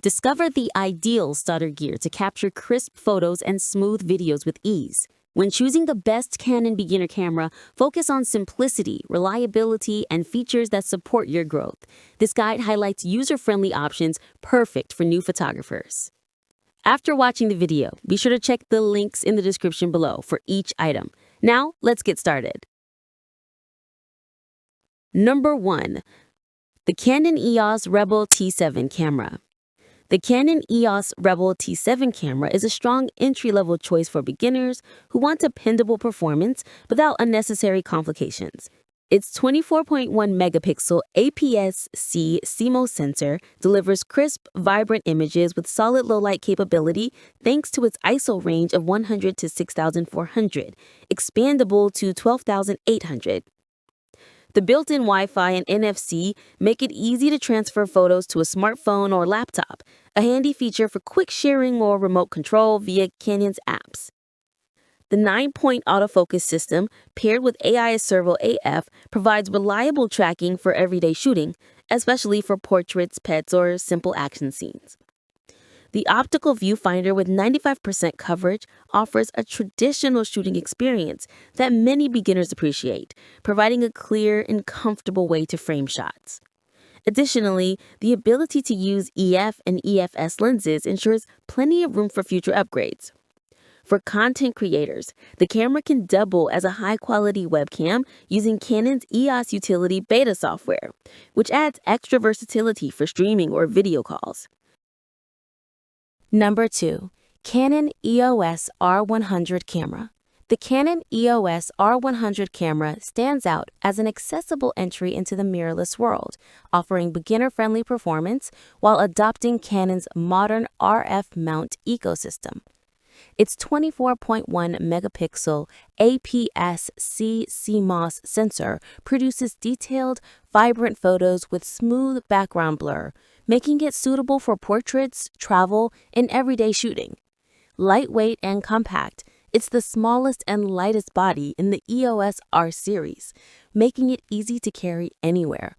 Discover the ideal starter gear to capture crisp photos and smooth videos with ease. When choosing the best Canon beginner camera, focus on simplicity, reliability, and features that support your growth. This guide highlights user-friendly options perfect for new photographers. After watching the video, be sure to check the links in the description below for each item. Now, let's get started. Number 1. The Canon EOS Rebel T7 camera. The Canon EOS Rebel T7 camera is a strong entry-level choice for beginners who want dependable performance without unnecessary complications. Its 24.1 megapixel APS-C CMOS sensor delivers crisp, vibrant images with solid low-light capability thanks to its ISO range of 100 to 6,400, expandable to 12,800. The built-in Wi-Fi and NFC make it easy to transfer photos to a smartphone or laptop, a handy feature for quick sharing or remote control via Canon's apps. The 9-point autofocus system, paired with AI Servo AF, provides reliable tracking for everyday shooting, especially for portraits, pets, or simple action scenes. The optical viewfinder with 95% coverage offers a traditional shooting experience that many beginners appreciate, providing a clear and comfortable way to frame shots. Additionally, the ability to use EF and EFS lenses ensures plenty of room for future upgrades. For content creators, the camera can double as a high-quality webcam using Canon's EOS Utility Beta software, which adds extra versatility for streaming or video calls. Number 2. Canon EOS R100 camera. The Canon EOS R100 camera stands out as an accessible entry into the mirrorless world, offering beginner-friendly performance while adopting Canon's modern RF mount ecosystem. Its 24.1 megapixel APS-C CMOS sensor produces detailed, vibrant photos with smooth background blur, making it suitable for portraits, travel, and everyday shooting. Lightweight and compact, it's the smallest and lightest body in the EOS R series, making it easy to carry anywhere.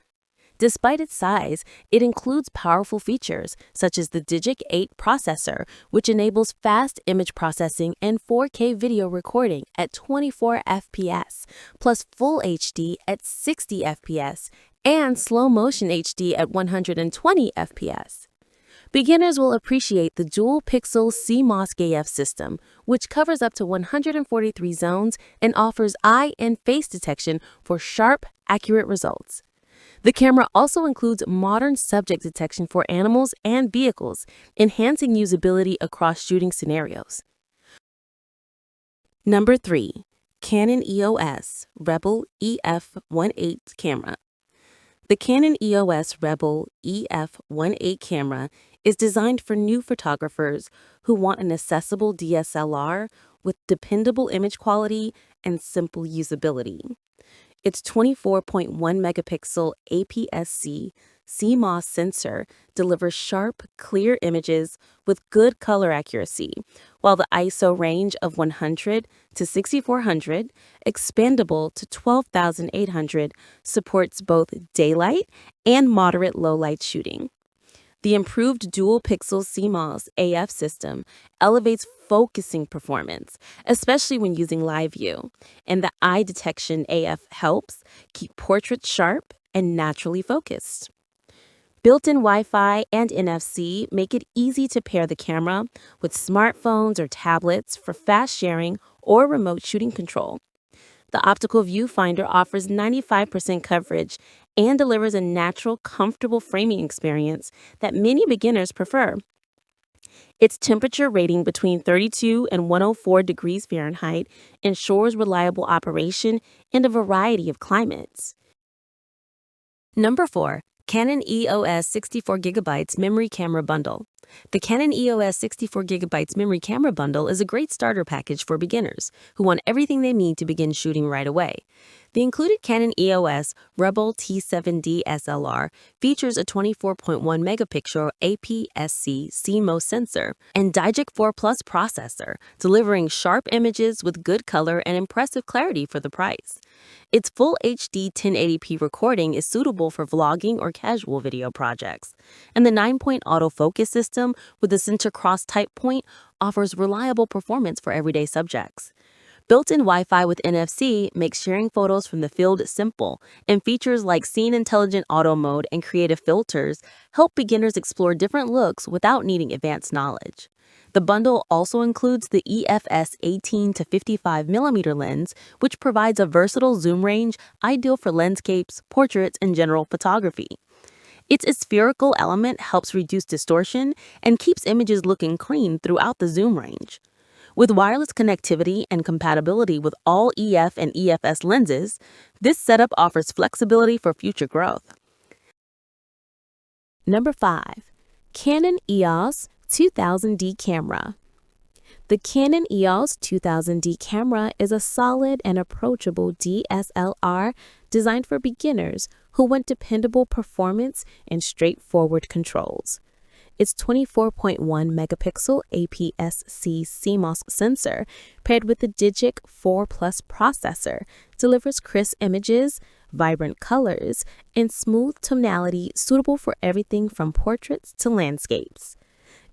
Despite its size, it includes powerful features such as the Digic 8 processor, which enables fast image processing and 4K video recording at 24 FPS, plus Full HD at 60 FPS, and Slow Motion HD at 120 FPS. Beginners will appreciate the dual-pixel CMOS AF system, which covers up to 143 zones and offers eye and face detection for sharp, accurate results. The camera also includes modern subject detection for animals and vehicles, enhancing usability across shooting scenarios. Number 3. Canon EOS Rebel EF18 camera. The Canon EOS Rebel EF18 camera is designed for new photographers who want an accessible DSLR with dependable image quality and simple usability. Its 24.1 megapixel APS-C CMOS sensor delivers sharp, clear images with good color accuracy, while the ISO range of 100 to 6400, expandable to 12,800, supports both daylight and moderate low-light shooting. The improved dual-pixel CMOS AF system elevates focusing performance, especially when using live view, and the eye detection AF helps keep portraits sharp and naturally focused. Built-in Wi-Fi and NFC make it easy to pair the camera with smartphones or tablets for fast sharing or remote shooting control. The optical viewfinder offers 95% coverage and delivers a natural, comfortable framing experience that many beginners prefer. Its temperature rating between 32 and 104 degrees Fahrenheit ensures reliable operation in a variety of climates. Number 4. Canon EOS 64GB Memory Camera Bundle. The Canon EOS 64GB memory camera bundle is a great starter package for beginners who want everything they need to begin shooting right away. The included Canon EOS Rebel T7 DSLR features a 24.1 megapixel APS-C CMOS sensor and Digic 4 Plus processor, delivering sharp images with good color and impressive clarity for the price. Its full HD 1080p recording is suitable for vlogging or casual video projects, and the 9-point autofocus system with the center cross type point offers reliable performance for everyday subjects. Built-in Wi-Fi with NFC makes sharing photos from the field simple, and features like Scene Intelligent Auto Mode and creative filters help beginners explore different looks without needing advanced knowledge. The bundle also includes the EFS 18 to 55mm lens, which provides a versatile zoom range ideal for landscapes, portraits, and general photography. Its spherical element helps reduce distortion and keeps images looking clean throughout the zoom range. With wireless connectivity and compatibility with all EF and EFS lenses, this setup offers flexibility for future growth. Number 5. Canon EOS 2000D camera. The Canon EOS 2000D camera is a solid and approachable DSLR designed for beginners who want dependable performance and straightforward controls. Its 24.1 megapixel APS-C CMOS sensor, paired with the Digic 4 Plus processor, delivers crisp images, vibrant colors, and smooth tonality suitable for everything from portraits to landscapes.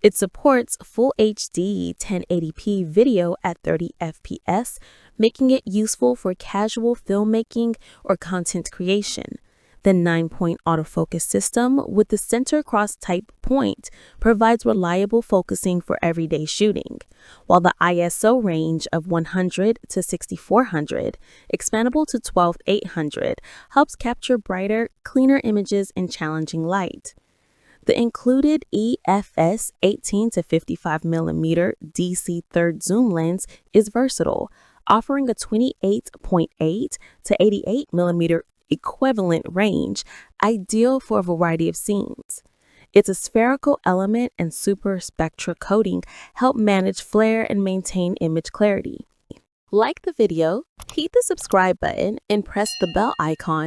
It supports full HD 1080p video at 30 FPS, making it useful for casual filmmaking or content creation. The 9-point autofocus system with the center cross type point provides reliable focusing for everyday shooting, while the ISO range of 100 to 6400, expandable to 12800, helps capture brighter, cleaner images in challenging light. The included EFS 18 to 55mm DC third zoom lens is versatile, offering a 28.8 to 88mm equivalent range, ideal for a variety of scenes. Its spherical element and super spectra coating help manage flare and maintain image clarity. Like the video, hit the subscribe button and press the bell icon